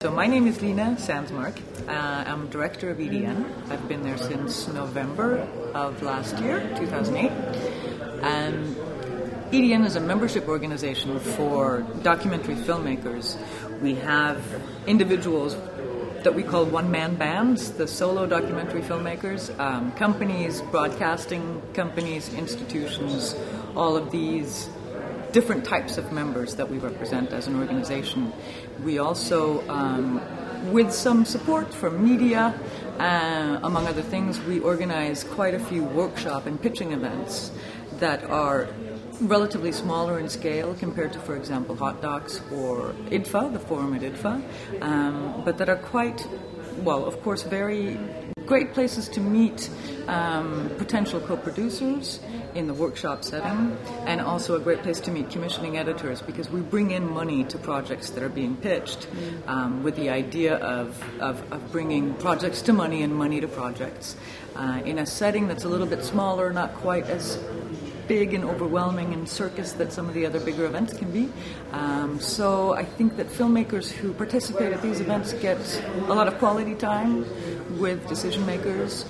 So my name is Lina Sandsmark. I'm director of EDN. I've been there since November of last year, 2008. And EDN is a membership organization for documentary filmmakers. We have individuals that we call one-man bands, the solo documentary filmmakers, companies, broadcasting companies, institutions, all of these different types of members that we represent as an organization. We also, with some support from media, among other things, we organize quite a few workshop and pitching events that are relatively smaller in scale compared to, for example, Hot Docs or IDFA, the forum at IDFA, but that are quite, well, of course, very great places to meet potential co-producers in the workshop setting, and also a great place to meet commissioning editors, because we bring in money to projects that are being pitched with the idea of bringing projects to money and money to projects in a setting that's a little bit smaller, not quite as big and overwhelming and circus that some of the other bigger events can be. So I think that filmmakers who participate at these events get a lot of quality time with decision makers,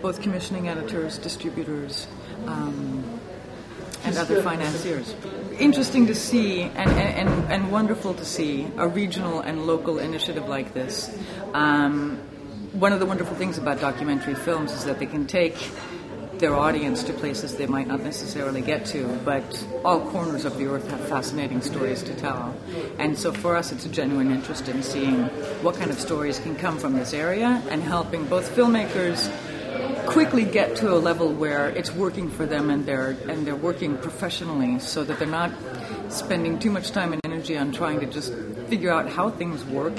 both commissioning editors, distributors, and other financiers. Interesting to see and wonderful to see a regional and local initiative like this. One of the wonderful things about documentary films is that they can take their audience to places they might not necessarily get to, but all corners of the earth have fascinating stories to tell. And so for us, it's a genuine interest in seeing what kind of stories can come from this area and helping both filmmakers quickly get to a level where it's working for them and they're working professionally, so that they're not spending too much time and energy on trying to just figure out how things work,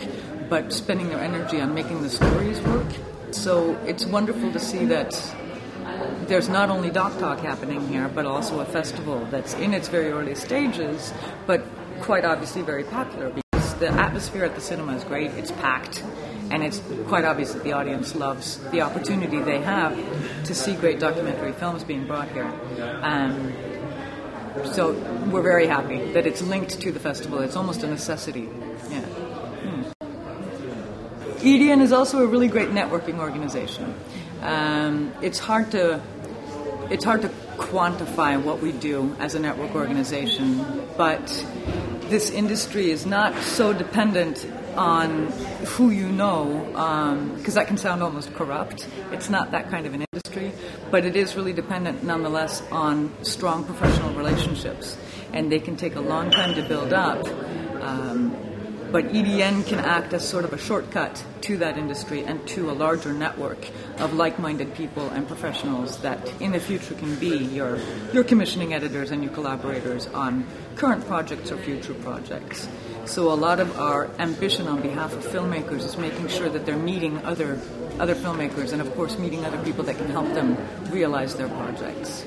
but spending their energy on making the stories work. So it's wonderful to see that there's not only Doc Talk happening here, but also a festival that's in its very early stages, but quite obviously very popular, because the atmosphere at the cinema is great, it's packed, and it's quite obvious that the audience loves the opportunity they have to see great documentary films being brought here. So we're very happy that it's linked to the festival. It's almost a necessity. Yeah. EDN is also a really great networking organization. It's hard to quantify what we do as a network organization, but this industry is not so dependent on who you know, because that can sound almost corrupt. It's not that kind of an industry, but it is really dependent nonetheless on strong professional relationships, and they can take a long time to build up. But EDN can act as sort of a shortcut to that industry and to a larger network of like-minded people and professionals that in the future can be your commissioning editors and your collaborators on current projects or future projects. So a lot of our ambition on behalf of filmmakers is making sure that they're meeting other filmmakers, and of course meeting other people that can help them realize their projects.